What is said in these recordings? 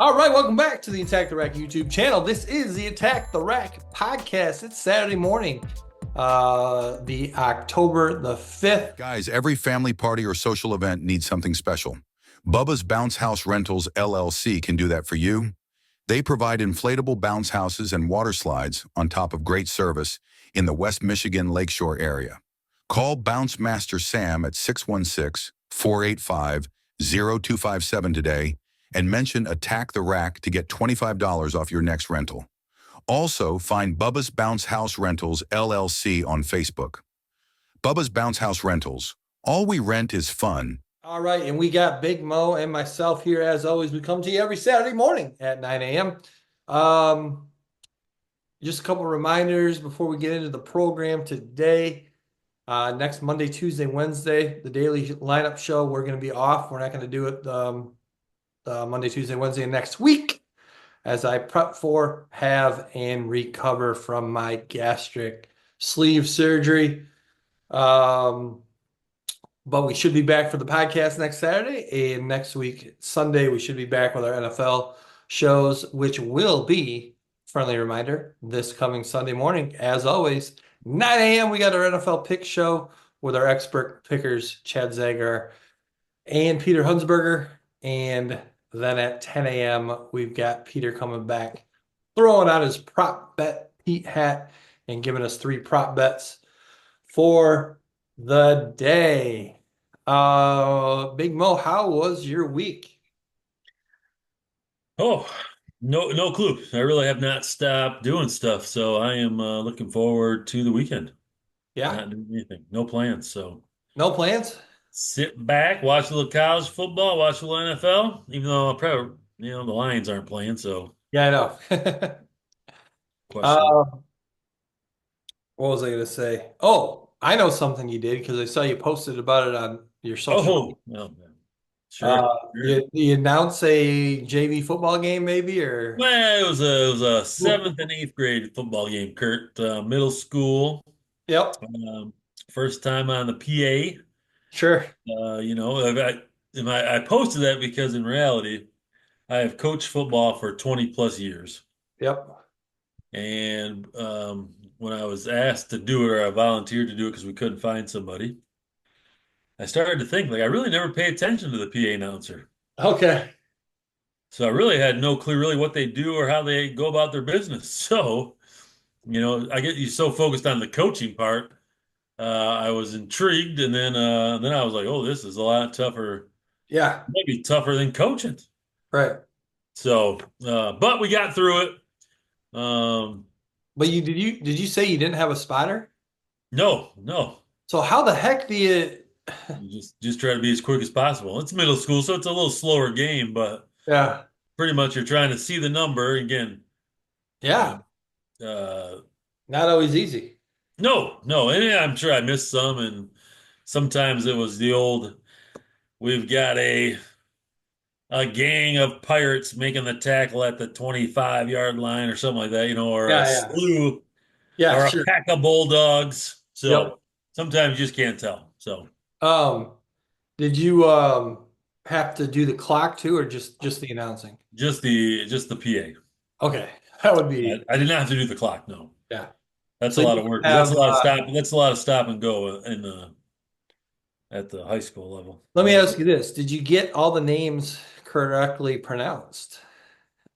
All right, welcome back to the Attack the Rack YouTube channel. This is the Attack the Rack podcast. It's Saturday morning, the October the 5th. Guys, every family party or social event needs something special. Bubba's Bounce House Rentals LLC can do that for you. They provide inflatable bounce houses and water slides on top of great service in the West Michigan Lakeshore area. Call Bounce Master Sam at 616-485-0257 today and mention Attack the Rack to get $25 off your next rental. Also, find Bubba's Bounce House Rentals LLC on Facebook. Bubba's Bounce House Rentals. All we rent is fun. All right, and we got Big Mo and myself here as always. We come to you every Saturday morning at 9 a.m. Just a couple reminders before we get into the program today. Next Monday, Tuesday, Wednesday, the daily lineup show, we're going to be off. We're not going to do it Monday, Tuesday, Wednesday next week as I prep for, have, and recover from my gastric sleeve surgery. But we should be back for the podcast next Saturday, and next week, Sunday, we should be back with our NFL shows, which will be, friendly reminder, this coming Sunday morning, as always, 9 a.m. We got our NFL pick show with our expert pickers, Chad Zagar and Peter Hunsberger. And then at 10 a.m., we've got Peter coming back, throwing out his prop bet Pete hat and giving us 3 prop bets for the day. Big Mo, how was your week? Oh, no clue. I really have not stopped doing stuff, so I am looking forward to the weekend. Yeah, Not doing anything, no plans. So no plans? sit back, watch a little college football, watch a little NFL. Even though I probably, the Lions aren't playing, so Yeah, I know. question. Uh, what was I going to say? Oh, I know something you did because I saw you posted about it on your social media. Oh, well, sure, sure. You announce a JV football game, maybe, or Well, it was a seventh and eighth grade football game, Curt. Middle school. Yep, Um, First time on the PA. sure. I posted that because in reality, I have coached football for 20 plus years. Yep. And when I was asked to do it, or I volunteered to do it because we couldn't find somebody, I started to think like I really never pay attention to the PA announcer. Okay. So I really had no clue really what they do or how they go about their business. So, I get you so focused on the coaching part. I was intrigued, and then I was like, oh, this is a lot tougher, Yeah, maybe tougher than coaching. right. So, but we got through it. Um, But did you say you didn't have a spotter? no, no. So how the heck do you? You just try to be as quick as possible. It's middle school, so it's a little slower game, but Yeah, pretty much you're trying to see the number again. Uh, yeah. uh, Not always easy. no, no, and yeah, I'm sure I missed some, and sometimes it was the old. We've got a gang of pirates making the tackle at the 25-yard line or something like that, or a Yeah, yeah, slew yeah. or a Sure. pack of bulldogs. Yep. So sometimes you just can't tell. So Um, did you have to do the clock too, or just the announcing? just the PA. Okay, that would be I did not have to do the clock. No. yeah. That's So a you lot of work. That's have a lot of stop. That's a lot of stop and go at the high school level. let me ask you this. Did you get all the names correctly pronounced?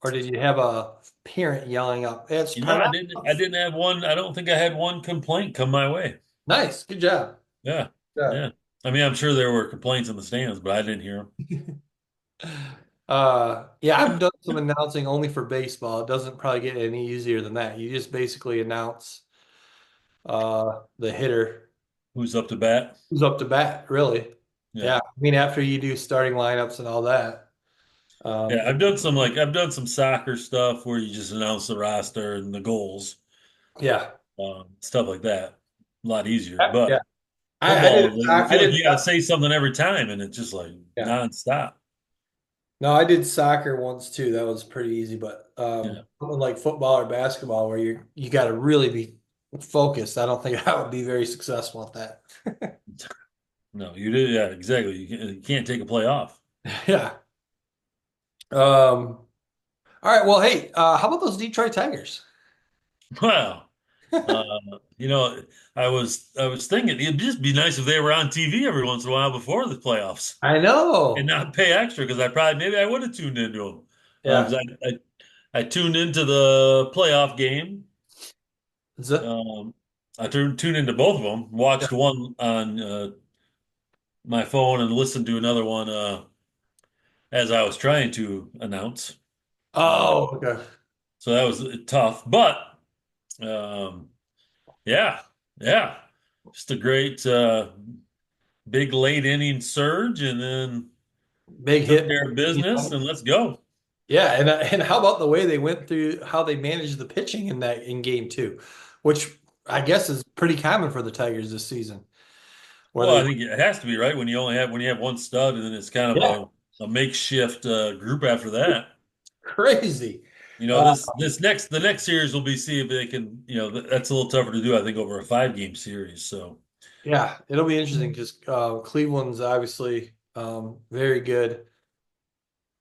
Or did you have a parent yelling up, it's I pronounced? didn't. I didn't have one. I don't think I had one complaint come my way. Nice. Good job. Yeah, Yeah. yeah. I mean, I'm sure there were complaints in the stands, but I didn't hear Yeah, I've done some announcing only for baseball. It doesn't probably get any easier than that. You just basically announce the hitter who's up to bat. who's up to bat, really. Yeah, Yeah. I mean, after you do starting lineups and all that. yeah. It- I've done some soccer stuff where you just announce the roster and the goals, yeah. stuff like that. A lot easier, but Yeah. I football, did you I feel like did you got to say something every time, and it's just like yeah. nonstop. No, I did soccer once too. That was pretty easy, but Yeah. something like football or basketball where you got to really be focused. I don't think I would be very successful at that. No, you did. Yeah, exactly. You can't take a play off. Yeah. Um, All right. Well, hey, how about those Detroit Tigers? Wow. Uh, you know, I was thinking it'd just be nice if they were on TV every once in a while before the playoffs I and know. not pay extra because I probably maybe I would have tuned into them. Yeah. 'Cause I tuned into the playoff game. Is it? Um, I tuned into both of them, Yeah. watched one on my phone and listened to another one as I was trying to announce. Uh, Oh, okay. so that was tough, but um, yeah, yeah, just a great big late inning surge, and then Big took hit. care of business, and let's go. Yeah, and how about the way they went through how they managed the pitching in that in game two, which I guess is pretty common for the Tigers this season, where Well, they I think it has to be right when you have one stud, and then it's kind of yeah, a makeshift group after that. crazy. Uh, The next series will be see if they can, that's a little tougher to do, I think, over a 5 game series. So yeah, it'll be interesting because Cleveland's obviously very good.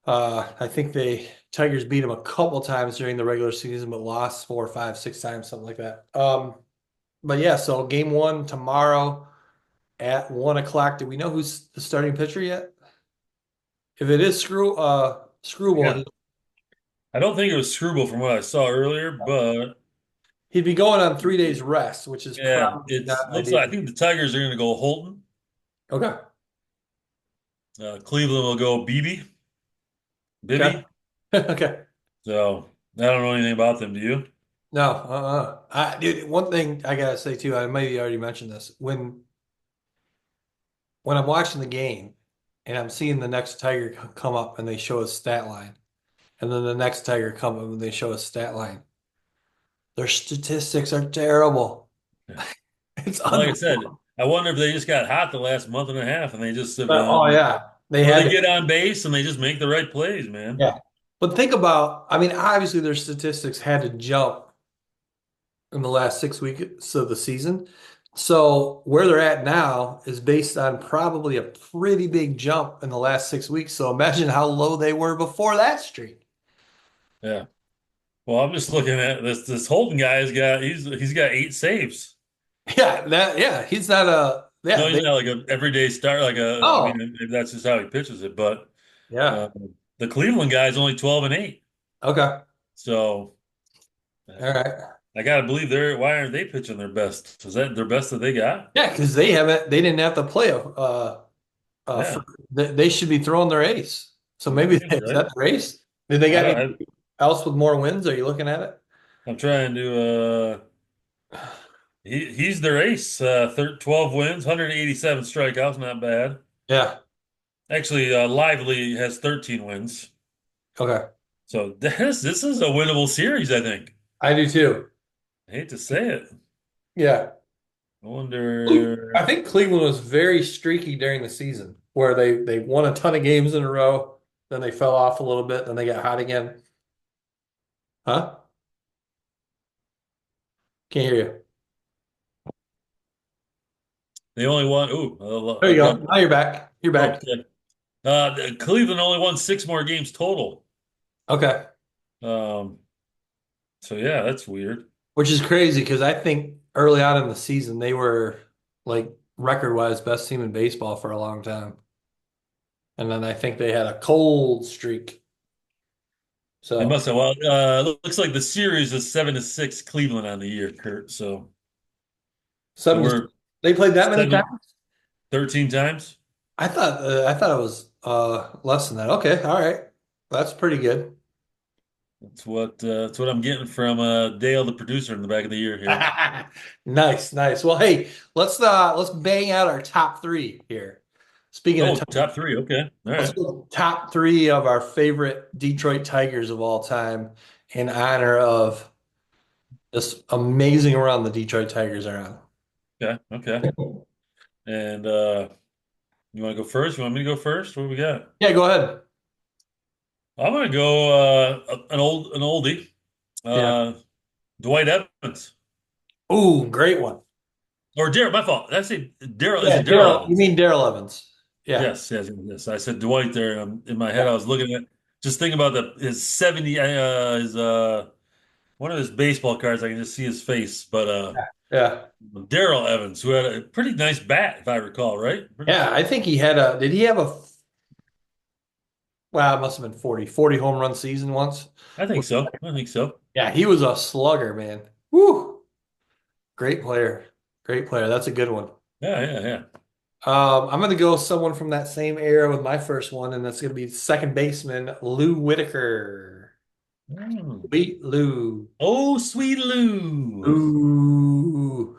I think they Tigers beat them a couple times during the regular season, but lost four, five, six times, something like that. But yeah, so game one tomorrow at 1 o'clock. Do we know who's the starting pitcher yet? If it is yeah, Screwball, I don't think it was Screwball from what I saw earlier, but he'd be going on 3 days rest, which is yeah, probably it's not looks like I ideal. think the Tigers are going to go Holton. Okay. Cleveland will go Okay. Bibby. Okay. So I don't know anything about them. Do you? No, dude, one thing I gotta say too, I maybe already mentioned this. When I'm watching the game and I'm seeing the next Tiger come up and they show a stat line, and then the next Tiger come up and they show a stat line, their statistics are terrible. Yeah. It's Like I said, unbelievable. I wonder if they just got hot the last month and a half, and they just have Oh been, yeah, they or had they to. get on base and they just make the right plays, man. Yeah. But think about, I mean, obviously their statistics had to jump in the last 6 weeks of the season. So where they're at now is based on probably a pretty big jump in the last 6 weeks. So imagine how low they were before that streak. Yeah. Well, I'm just looking at this Holton guy has got he's got 8 saves. Yeah, he's not a No, yeah, he's they not like a everyday star. I mean, oh maybe that's just how he pitches it. But yeah. uh, the Cleveland guy is only 12-8. Okay. So All uh, right. I gotta believe they're why aren't they pitching their best? Is that their best that they got? Yeah, because they didn't have to play Yeah, they should be throwing their ace. So yeah, maybe I guess is right. that their ace? Did they I got don't. anybody else with more wins? Are you looking at it? I'm trying to. He's their ace. 12 wins, 187 strikeouts, not bad. Yeah. Actually, Lively has 13 wins. Okay. So this is a winnable series, I think. I do too. I hate to say it. Yeah. I I wonder. think Cleveland was very streaky during the season where they won a ton of games in a row, then they fell off a little bit, then they got hot again. Huh? Can't hear you. They only won. Ooh, There a you go. run. Now you're back. You're back. Okay. Cleveland only won 6 more games total. Okay. Um, so yeah, that's weird. Which is crazy because I think early on in the season they were like record-wise best team in baseball for a long time. And then I think they had a cold streak. They So must have. Well, looks like the series is 7-6 Cleveland on the year, Kurt. So seven to we're they played that many seven, times? 13 times. I thought it was less than that. Okay, all right. That's pretty good. That's what I'm getting from Dale, the producer, in the back of the year here. Nice, nice. Well, hey, let's bang out our top three here. Speaking of Oh, top, top three. Okay. All let's right. go top three of our favorite Detroit Tigers of all time in honor of this amazing run the Detroit Tigers are Okay. Okay. on. And you want to go first? You want me to go first? What do we got? Yeah, go ahead. I'm gonna go an oldie. Yeah. Uh, Dwight Evans Ooh, great one. or Daryl. My fault. Did I say Daryl? Is Yeah, it Daryl Daryl. You Evans? mean Daryl Evans? Yeah. Yes. Yes. Yes. I said Dwight there. In my head, Yeah. I was looking at. just think about his 70 his one of his baseball cards. I can just see his face. But Yeah. Darrell Evans, who had a pretty nice bat, if I recall, right? Yeah, I think he had did he have well, it must have been 40 home run season once. I think so. I think so. Yeah, he was a slugger, man. Woo! Great player. Great player. That's a good one. Yeah, yeah, yeah. I'm going to go someone from that same era with my first one, and that's going to be second baseman Lou Whitaker. Mm. Sweet Lou. Oh, sweet Lou. Ooh.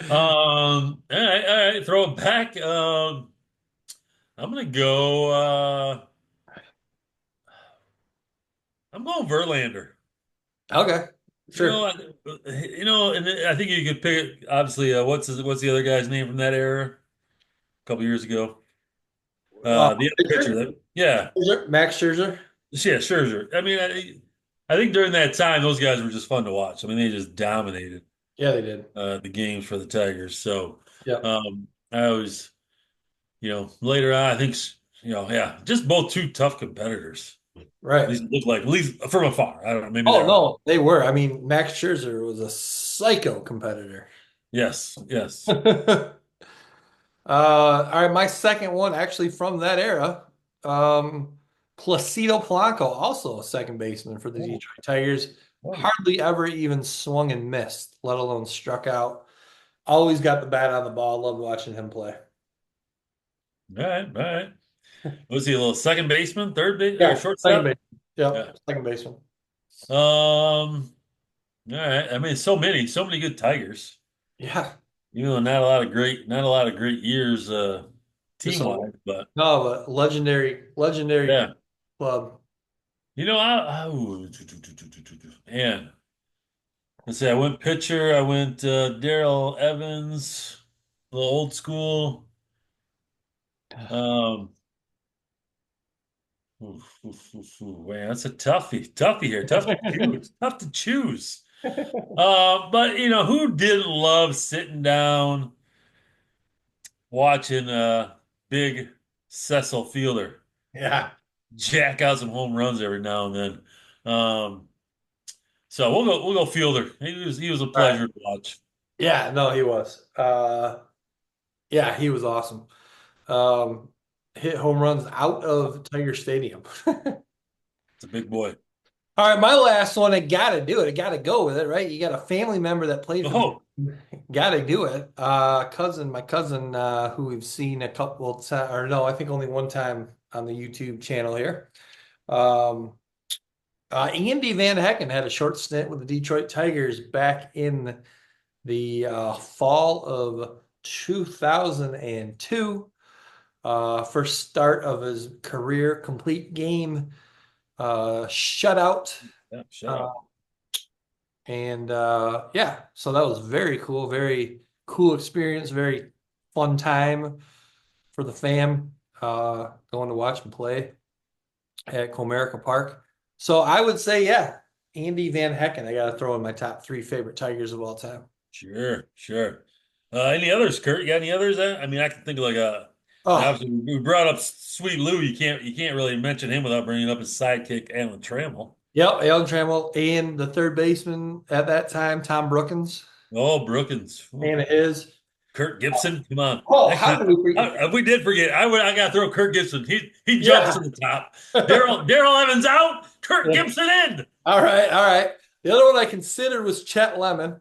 All right, throw it back. I'm gonna go. I'm going Verlander. Okay, You know, sure. and I think you could pick. Obviously, what's the other guy's name from that era? A couple years ago. The other pitcher. Scherzer? Yeah, Max Scherzer. yeah, Scherzer. I mean, I think during that time, those guys were just fun to watch. I mean, they just dominated Yeah, they did. the games for the Tigers. So, Yeah, I always, later on, I think, yeah, just both two tough competitors. At right. least it looked like, at least from afar. I don't know, maybe Oh they're no, they were. I mean, Max Scherzer was a psycho competitor. yes, yes. All right, my second one actually from that era. Um, Placido Polanco, also a second baseman for the Oh, Detroit Tigers. oh. Hardly ever even swung and missed, let alone struck out. Always got the bat on the ball. Loved watching him play. All right, all right. Was he a little second baseman, third base, or Yeah, second shortstop? base. Yeah, Yeah. second baseman. All right. I mean, so many good Tigers. Yeah, You know, not a lot of great years, just team a wise, but no, but legendary yeah. club. You know, ooh, man. Let's see. I went pitcher. I went Darrell Evans, a little old school. Um, Man, that's a toughie here. Tough to choose. Tough to choose. But who didn't love sitting down watching big Cecil Fielder Yeah. jack out some home runs every now and then? So we'll go Fielder. He was a All right. pleasure to watch. Yeah, no, he was. Yeah, he was awesome. Um, hit home runs out of Tiger Stadium. It's a big boy. All right, my last one, I gotta do it. I gotta go with it, right? You got a family member that played for the Oh, gotta do it. My cousin, who we've seen a couple times, or no, I think only one time on the YouTube channel here. Um, Andy Van Hecken had a short stint with the Detroit Tigers back in the fall of 2002. First start of his career, complete game, shutout. yeah, shut Uh, up. and yeah, so that was very cool experience, very fun time for the fam going to watch him play at Comerica Park. So I would say, yeah, Andy Van Hecken, I got to throw in my top three favorite Tigers of all time. Sure, sure. Any others, Kurt? You got any others? I mean, I can think of like Oh, obviously we brought up Sweet Lou. You can't really mention him without bringing up his sidekick, Alan Trammell. yep, Alan Trammell and the third baseman at that time, Tom Brookins, Oh, Brookins. Ooh. and his. Kurt Gibson. Come on. Oh, how Actually, did we forget? we did forget. I got to throw Kurt Gibson. He jumps Yeah. to the top. Darrell Evans out. Kurt Yeah. Gibson in. All right, all right. The other one I considered was Chet Lemon,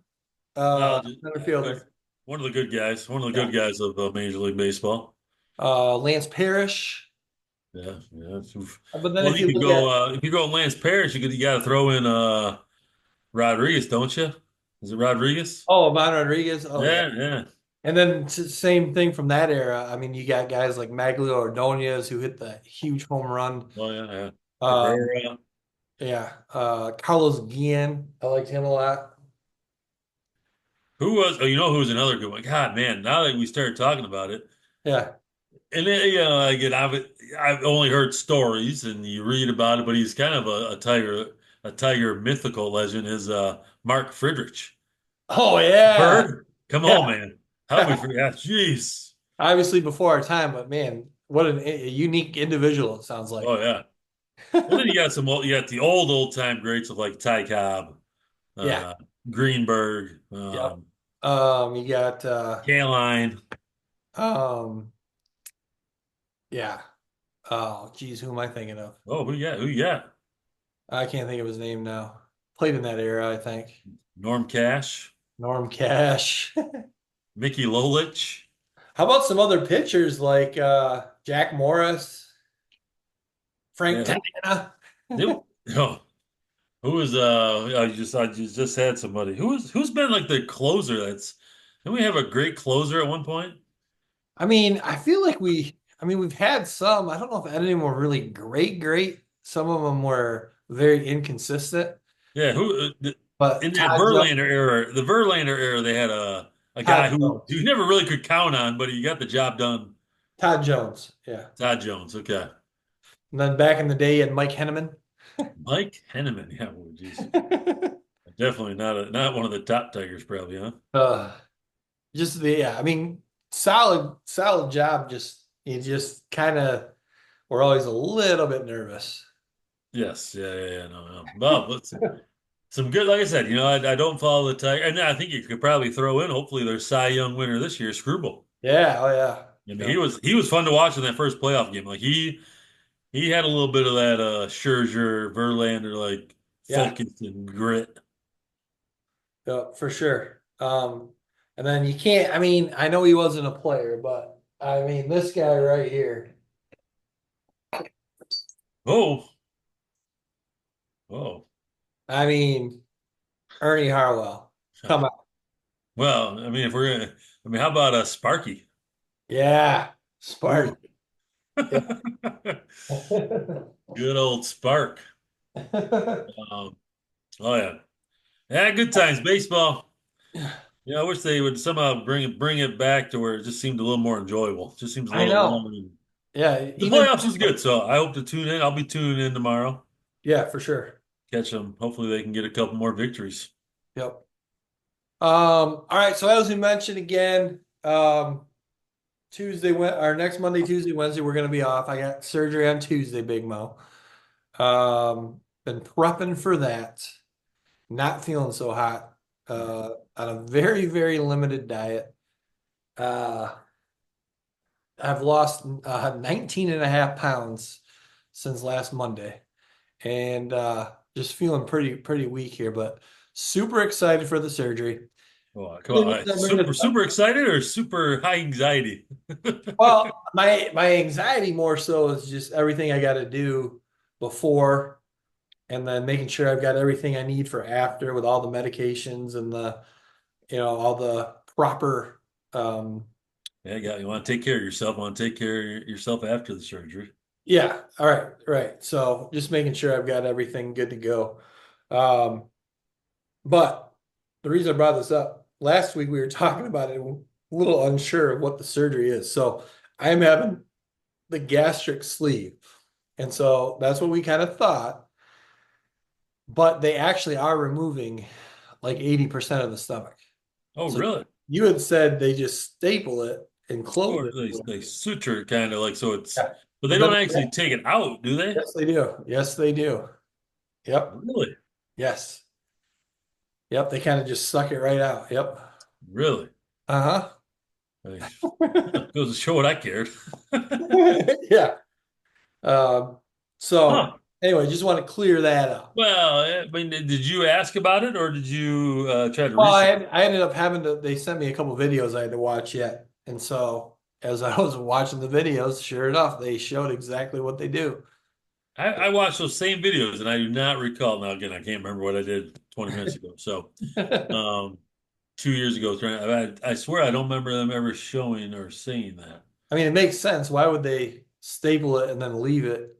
Well, center fielder. one of the good guys. One of the Yeah. good guys of Major League Baseball. Lance Parrish. Yeah, yeah. Oof. But then Well, if you you could look go at if you go Lance Parrish, you got to throw in Rodriguez, don't you? Is it Rodriguez? Ivan Rodriguez, oh yeah. Yeah, yeah. And then same thing from that era. I mean, you got guys like Maglio Ordonez who hit the huge home run. Oh yeah, yeah. Um, Cabrera. yeah, Carlos Guillen, I liked him a lot. Who was? Oh, you know who was another good one? God, man. Now that we started talking about it, Yeah. and then, again, I've only heard stories, and you read about it, but he's kind of a tiger mythical legend. Is Mark Friedrich Oh yeah. Bird? Come on, Yeah. man. Help me forget. Jeez. Obviously before our time, but man, what a unique individual it sounds like. Oh yeah. Well, then you got you got the old time greats of like Ty Cobb, Yeah. uh, Greenberg, Yep. You got Kaline. um yeah. Oh, geez, who am I thinking of? Oh, who you got? Who you got? I can't think of his name now. Played in that era, I think. Norm Cash, Norm Cash. Mickey Lolich. How about some other pitchers like Jack Morris, Frank Yeah, Tanana? they, oh, who was I just had somebody who's been like the closer that's didn't we have a great closer at one point? I mean, I feel like we've had some. I don't know if any of them were really great. Some of them were very inconsistent. Yeah, in But that Verlander era, they had a guy Todd who Jones. you never really could count on, but he got the job done. Todd Jones, yeah. Todd Jones, okay. And then back in the day, you had Mike Henneman. Mike Henneman, yeah, well, geez. Definitely not one of the top Tigers, probably, huh? uh, yeah, I mean, solid job. Just you just kind of were always a little bit nervous. Yes, yeah, no. Well, but some good, like I said, I don't follow the Tigers, and I think you could probably throw in. Hopefully, their Cy Young winner this year, Screwball. Yeah, oh yeah. I mean, Yep. he was fun to watch in that first playoff game. Like he had a little bit of that Scherzer, Verlander like Yeah, focus and grit. yep, for sure. And then you can't, I mean, I know he wasn't a player, but I mean, this guy right here. Oh, oh. I mean, Ernie Harwell. Come on. Well, I mean, if we're gonna, I mean, how about Sparky? Yeah, Ooh. Sparky. Yeah. Good old Spark. Um, oh yeah, yeah, good times baseball. Yeah, I wish they would somehow bring it back to where it just seemed a little more enjoyable. Just seems a I little know. long. Yeah, The even playoffs was good, so I hope to tune in. I'll be tuning in tomorrow. yeah, for sure. Catch them. Hopefully, they can get a couple more victories. Yep. All right, so as we mentioned again, our next Monday, Tuesday, Wednesday, we're gonna be off. I got surgery on Tuesday, Big Mo. Been prepping for that. Not feeling so hot. On a very limited diet. Uh, I've lost 19 and a half pounds since last Monday. And just feeling pretty weak here, but super excited for the surgery. Oh, come on! Super excited or super high anxiety? Well, my anxiety more so is just everything I got to do before, and then making sure I've got everything I need for after with all the medications and all the proper. Yeah, you want to take care of yourself. Want to take care of yourself after the surgery. Yeah, all right. So just making sure I've got everything good to go. Um, but the reason I brought this up last week, we were talking about it, a little unsure of what the surgery is. So I am having the gastric sleeve. And so that's what we kind of thought. But they actually are removing like 80% of the stomach. Oh, So really? you had said they just staple it and close Or it. they suture kind of like so it's, Yeah. but they But don't then, actually take it out, do they? yes, they do. Yes, they do. Yep. Really? Yes. Yep. They kind of just suck it right out. Yep. Really? Uh-huh. I mean, goes to show what I cared. Yeah. Um, so Huh. anyway, just want to clear that up. Well, I mean, did you ask about it or did you try to Well, research? I ended up having to, they sent me a couple videos I had to watch yet. And so as I was watching the videos, sure enough, they showed exactly what they do. I watched those same videos and I do not recall. Now, again, I can't remember what I did 20 minutes ago. So, I um, 2 years ago, I swear I don't remember them ever showing or saying that. mean, it makes sense. Why would they staple it and then leave it?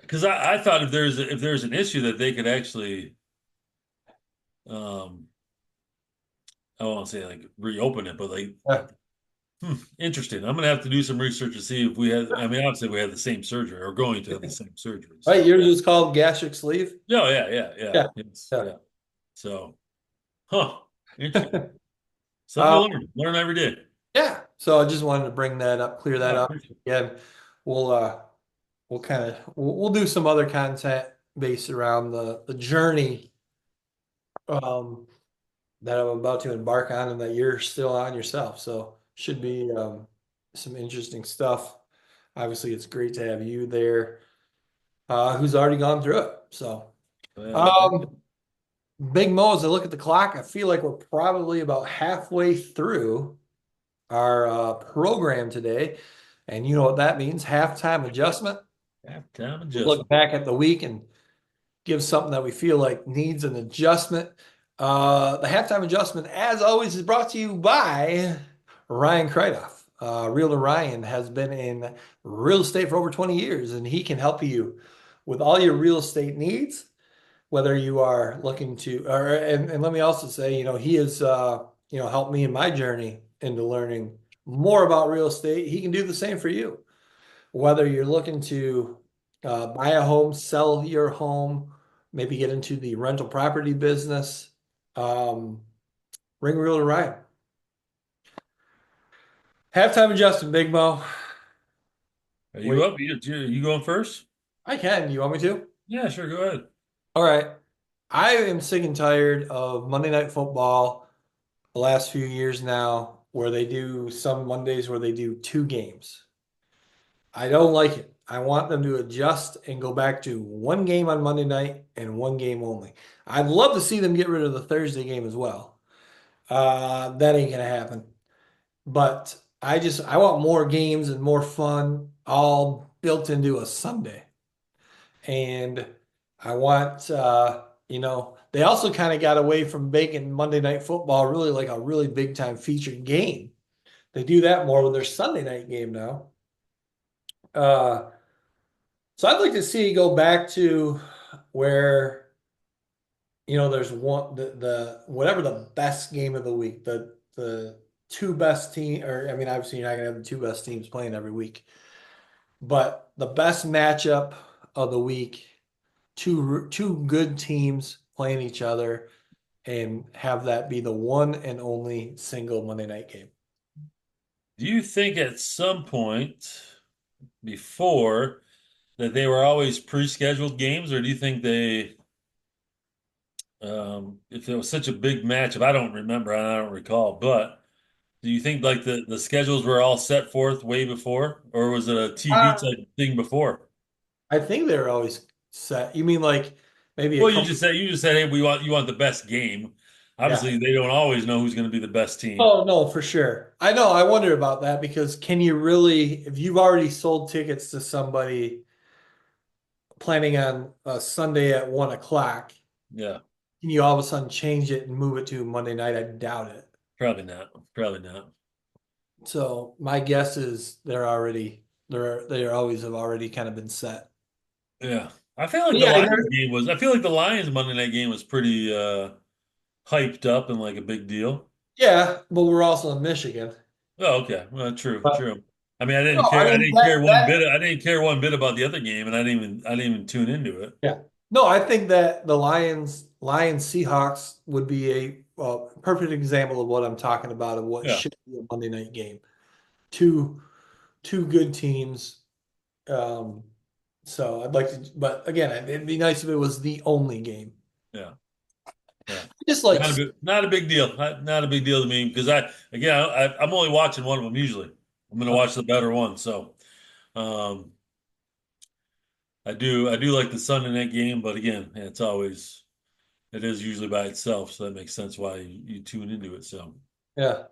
Because I thought if there's an issue that they could actually, um, I won't say like reopen it, but like, Yeah. interesting. I'm gonna have to do some research to see if we had. I mean, obviously we had the same surgery or going to have the same surgery. Right, So, yours is called gastric sleeve? oh yeah, Yeah. yes, Yeah. yeah. So, huh, interesting. Something to learn every day. Yeah. So I just wanted to bring that up, clear Oh, that I up. appreciate Again, we'll kind of we'll do some other content based around the journey um that I'm about to embark on and that you're still on yourself. So should be some interesting stuff. Obviously, it's great to have you there, who's already gone through it. So, it. Well, thank you. um, Big Mo, as I look at the clock, I feel like we're probably about halfway through our program today. And you know what that means? Halftime adjustment. Halftime We look adjustment. back at the week and give something that we feel like needs an adjustment. The halftime adjustment, as always, is brought to you by Ryan Kruitoff. Realtor Ryan has been in real estate for over 20 years, and he can help you with all your real estate needs, whether you are looking to, and let me also say, he has, helped me in my journey into learning more about real estate. He can do the same for you, whether you're looking to buy a home, sell your home, maybe get into the rental property business. Um, Ring Realtor Ryan. Halftime adjustment, Big Mo. Are you Wait, up? You going first? I can. You want me to? Yeah, sure. Go ahead. All right. I am sick and tired of Monday Night Football the last few years now, where they do some Mondays where they do two games. I don't like it. I want them to adjust and go back to one game on Monday night and one game only. I'd love to see them get rid of the Thursday game as well. That ain't gonna happen. But I want more games and more fun all built into a Sunday. And I want they also kind of got away from making Monday Night Football really like a really big time featured game. They do that more with their Sunday night game now. Uh, so I'd like to see it go back to where there's one the whatever the best game of the week, the two best team, or I mean obviously you're not gonna have the two best teams playing every week, but the best matchup of the week, two good teams playing each other, and have that be the one and only single Monday night game. Do you think at some point before that they were always pre-scheduled games, or do you think if it was such a big matchup, I don't remember, I don't recall, but do you think like the schedules were all set forth way before, or was it a TV Uh, type thing before? I think they're always set. You mean like maybe a Well, couple? you just said, hey, you want the best game. Yeah. Obviously, they don't always know who's going to be the best team. Oh, no, for sure. I know. I wonder about that because can you really, if you've already sold tickets to somebody planning on a Sunday at 1 o'clock, Yeah, can you all of a sudden change it and move it to Monday night? I doubt it. probably not. Probably not. So my guess is they always have already kind of been set. Yeah. I feel like the Yeah, Lions game was, I feel like the Lions Monday night game was pretty hyped up and like a big deal. yeah, but we're also in Michigan. Oh, okay. Well, true, But true. I mean, no, I I mean didn't care that one that bit. I didn't care one bit about the other game, and I didn't even tune into it. yeah. No, I think that the Lions Seahawks would be a perfect example of what I'm talking about of what Yeah. should be a Monday night game. Two two good teams. Um, so I'd like to, but again, it'd be nice if it was the only game. Yeah. Yeah. Just like Not a big deal. Not a big deal to me because I'm only watching one of them usually. I'm going to watch the better one. So, um, I do like the Sunday night game, but again, it is usually by itself. So that makes sense why you tune into it. So, yeah.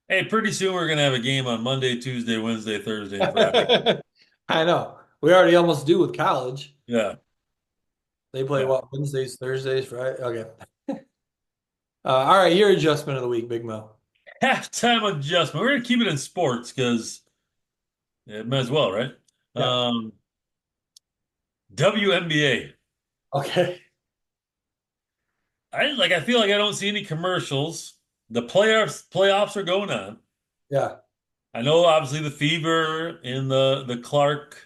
hey, pretty soon we're going to have a game on Monday, Tuesday, Wednesday, Thursday, and Friday. I know. We already almost do with college. Yeah. They play Yeah. what, Wednesdays, Thursdays, Friday. Okay. All right, your adjustment of the week, Big Mo. Halftime adjustment. We're going to keep it in sports because it might as well, right? Yeah. Um, WNBA. Okay. I feel like I don't see any commercials. The playoffs are going on. Yeah. I know obviously the Fever and the Clark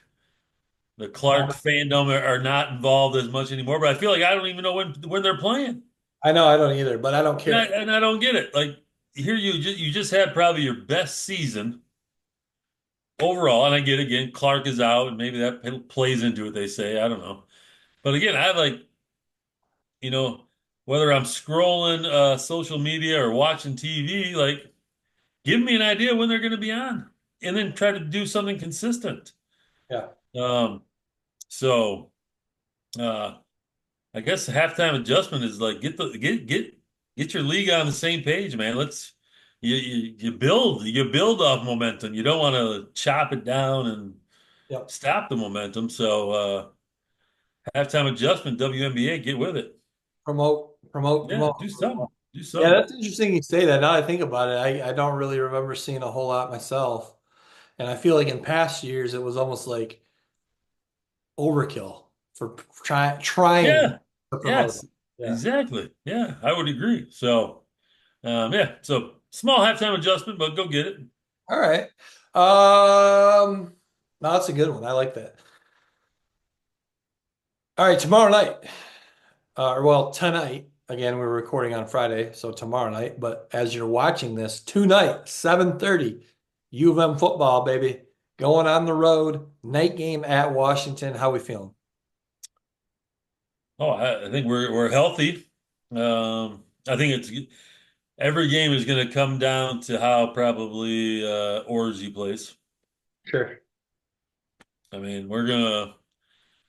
fandom are not involved as much anymore, but I feel like I don't even know when they're playing. I know I don't either, but I don't And care. I don't get it. Like here you just had probably your best season overall, and I get again, Clark is out, and maybe that plays into it. They say I don't know, but again, I like you know whether I'm scrolling social media or watching TV, like give me an idea when they're going to be on, and then try to do something consistent. Yeah. Um, so uh, I guess the halftime adjustment is like get your league on the same page, man. Let's you build off momentum. You don't want to chop it down and Yep. stop the momentum. So halftime adjustment, WNBA, get with it. Promote. Yeah, do something. Do Yeah, something. that's interesting you say that. Now I think about it, I don't really remember seeing a whole lot myself. And I feel like in past years it was almost like overkill for trying Yeah. to promote Yes. it. Yeah. Exactly. Yeah, I would agree. So yeah, so small halftime adjustment, but go get it. All right. No, that's a good one. I like that. All right, tomorrow night. Well, tonight. Again, we're recording on Friday, so tomorrow night. But as you're watching this, tonight, 7:30, U of M football, baby. Going on the road, night game at Washington. How we feeling? Oh, I think we're healthy. I think it's every game is going to come down to how probably Orzi plays. Sure. I mean, we're gonna.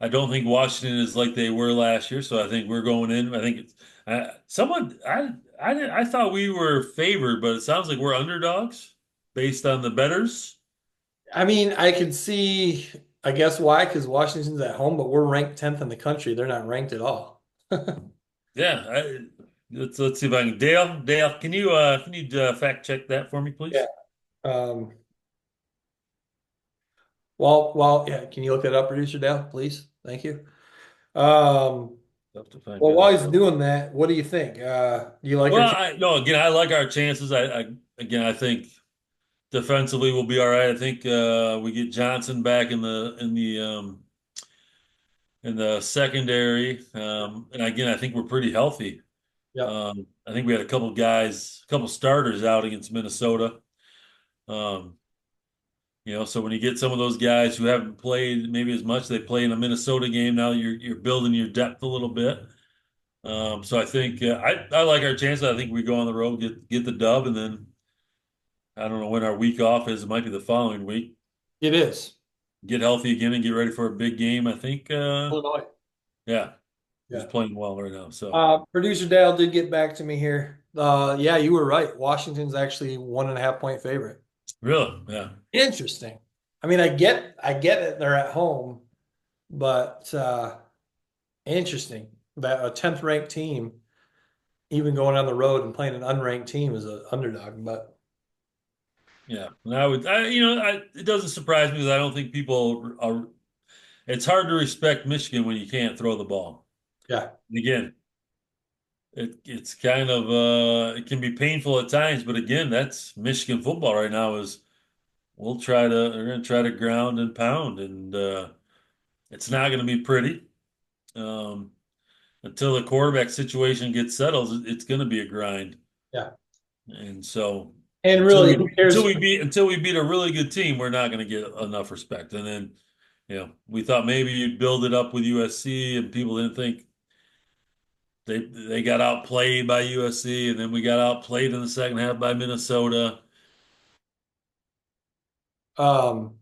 I don't think Washington is like they were last year, so I think we're going in. I think it's someone. I thought we were favored, but it sounds like we're underdogs based on the betters. I mean, I could see, I guess why, because Washington's at home, but we're ranked 10th in the country. They're not ranked at all. Yeah, let's see if I can. Dale, can you fact check that for me, Yeah. please? Um, yeah, can you look that up, producer Dale, please? Thank you. Um, Tough to find well, good while info. he's doing that, what do you think? Do you like our Well, team? no, again, I like our chances. Again, I think defensively we'll be all right. I think we get Johnson back in the secondary, and again, I think we're pretty healthy. Yep. I think we had a couple starters out against Minnesota. Um, so when you get some of those guys who haven't played maybe as much, they play in a Minnesota game now. You're building your depth a little bit. So I think I like our chances. I think we go on the road, get the dub, and then I don't know when our week off is. It might be the following week. It is. Get healthy again and get ready for a big game. I think, Illinois. yeah, who's Yeah. playing well right now. So Producer Dale did get back to me here. Yeah, you were right. Washington's actually 1.5 point favorite. really, yeah, Interesting. I mean, I get it. They're at home, but interesting that a 10th ranked team, even going on the road and playing an unranked team, is an underdog. But yeah. And it doesn't surprise me because I don't think people are. It's hard to respect Michigan when you can't throw the ball. yeah, And again, it's kind of it can be painful at times, but again, that's Michigan football right now. We're gonna try to ground and pound, and it's not gonna be pretty. Um, until the quarterback situation gets settled, it's going to be a grind. yeah. And so And really, who cares? until we beat a really good team, we're not going to get enough respect. And then, we thought maybe you'd build it up with USC, and people didn't think they got outplayed by USC, and then we got outplayed in the second half by Minnesota. Um,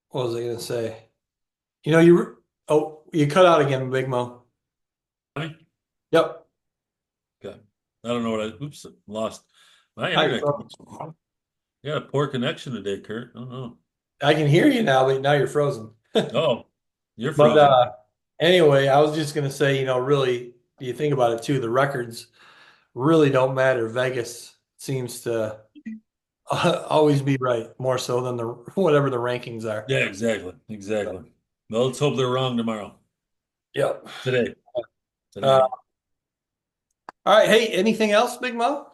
what was I gonna say? You know, you cut out again, Big Mo. I mean, Yep. okay. I don't know oops, lost my Hi, internet. bro. Yeah, poor connection today, Kurt. I don't know. I can hear you now, but now you're frozen. Oh, you're But frozen. anyway, I was just gonna say, really, you think about it too, the records really don't matter. Vegas seems to always be right, more so than the whatever the rankings are. Yeah, exactly. Exactly. Well, let's hope they're wrong tomorrow. Yep. Today. Uh, Tonight. all right. Hey, anything else, Big Mo?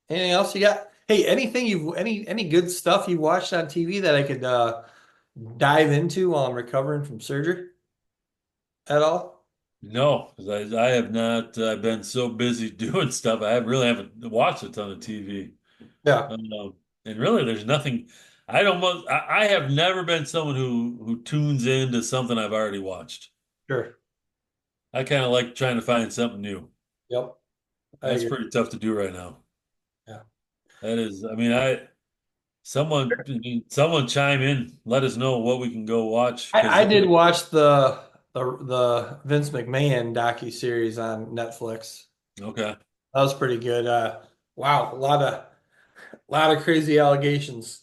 Anything else you got? Hey, any good stuff you watched on TV that I could dive into while I'm recovering from surgery at all? No, because I have not. I've been so busy doing stuff. I really haven't watched a ton of TV. Yeah, And really, there's nothing. I have never been someone who tunes into something I've already watched. sure. I kind of like trying to find something new. Yep, I That's agree. pretty tough to do right now. Yeah. That is, I mean, someone chime in, let us know what we can go watch. Because I did watch the Vince McMahon docu-series on Netflix. okay, That was pretty good. Wow, a lot of crazy allegations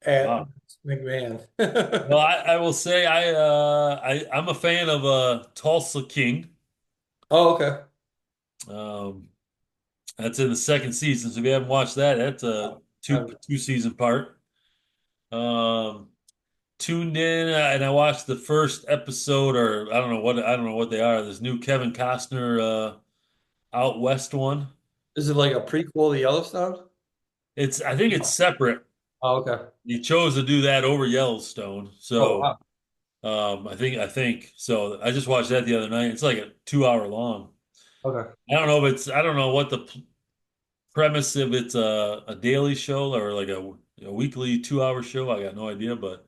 at wow. McMahon. Well, I will say I'm a fan of Tulsa King. Oh, okay. Um, that's in the second season. So if you haven't watched that, that's a two season part. Um, tuned in and I watched the first episode, or I don't know what they are. This new Kevin Costner Out West one. Is it like a prequel to Yellowstone? I think it's separate. Oh, okay. He chose to do that over Yellowstone. Oh, So wow. I think so. I just watched that the other night. It's like a 2 hour long. Okay. I don't know what the premise, if it's a daily show or like a weekly 2 hour show. I got no idea, but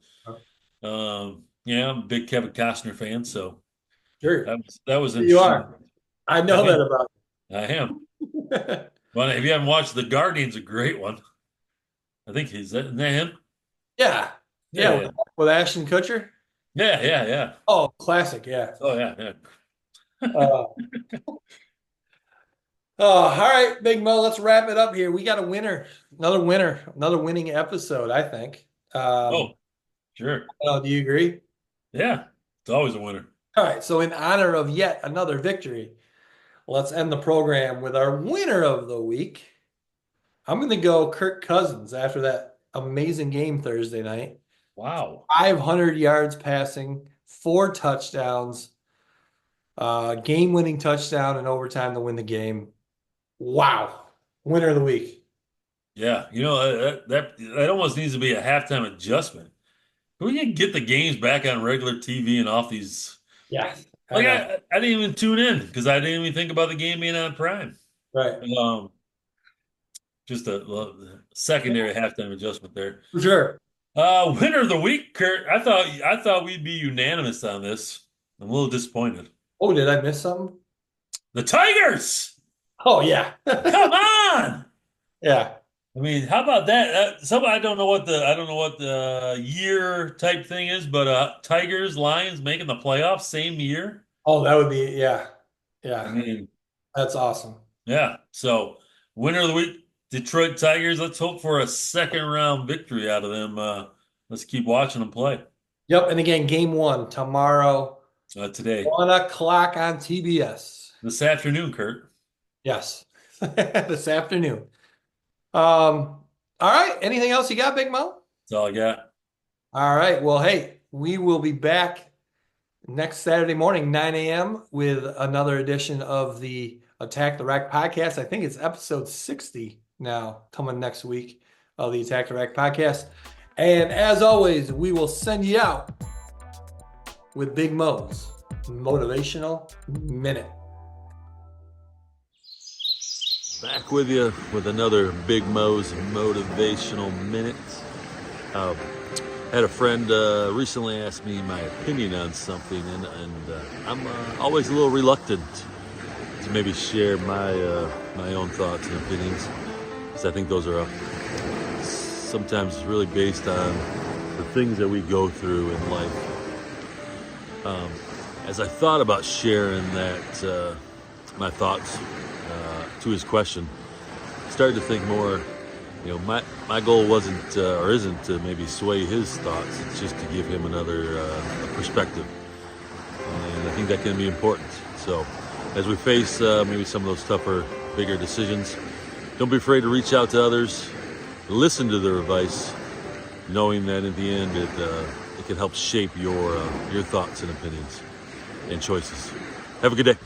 yeah, I'm a big Kevin Costner fan, so Sure. that was You interesting. are. I I know that am. about I am. you. Well, if you haven't watched The Guardian's a great one. I think isn't that him? Yeah. Yeah, Yeah, yeah, with Ashton Kutcher. yeah, yeah, yeah. Oh, classic. Yeah. Oh yeah, yeah. Uh, all right, Big Mo, let's wrap it up here. We got a winner, another winning episode, I think. Oh, sure. Do you agree? Yeah, it's always a winner. All right, so in honor of yet another victory, let's end the program with our winner of the week. I'm going to go Kirk Cousins after that amazing game Thursday night. Wow. 500 yards passing, 4 touchdowns, game-winning touchdown in overtime to win the game. Wow. Winner of the week. Yeah, that almost needs to be a halftime adjustment. We can get the games back on regular TV and off these. Yeah, I Like know. I didn't even tune in because I didn't even think about the game being on Prime. Right. Um, just a secondary halftime adjustment there. For sure. Winner of the week, Kurt. I thought we'd be unanimous on this. I'm a little disappointed. Oh, did I miss something? The Tigers! Oh, yeah. Come on! Yeah. I mean, how about that? I don't know what the year type thing is, but Tigers, Lions making the playoffs same year. Oh, that would be, yeah. I Yeah. mean, That's awesome. yeah. So winner of the week, Detroit Tigers. Let's hope for a second round victory out of them. Let's keep watching them play Yep. And again, game one tomorrow, today, 1 o'clock on TBS. this afternoon, Kurt. Yes. This afternoon. All right. Anything else you got, Big Mo? That's all I got. All right. Well, hey, we will be back next Saturday morning, 9 a.m., with another edition of the Attack the Rack podcast. I think it's episode 60 now, coming next week of the Attack the Rack podcast. And as always, we will send you out with Big Mo's Motivational Minute. Back with you with another Big Mo's Motivational Minute. Had a friend recently ask me my opinion on something, and I'm always a little reluctant to maybe share my own thoughts and opinions, because I think those are sometimes really based on the things that we go through in life. As I thought about sharing that, my thoughts to his question, I started to think more. My goal wasn't or isn't to maybe sway his thoughts. It's just to give him another perspective, and I think that can be important. So, as we face maybe some of those tougher, bigger decisions, don't be afraid to reach out to others, listen to their advice, knowing that in the end it can help shape your thoughts and opinions and choices. Have a good day.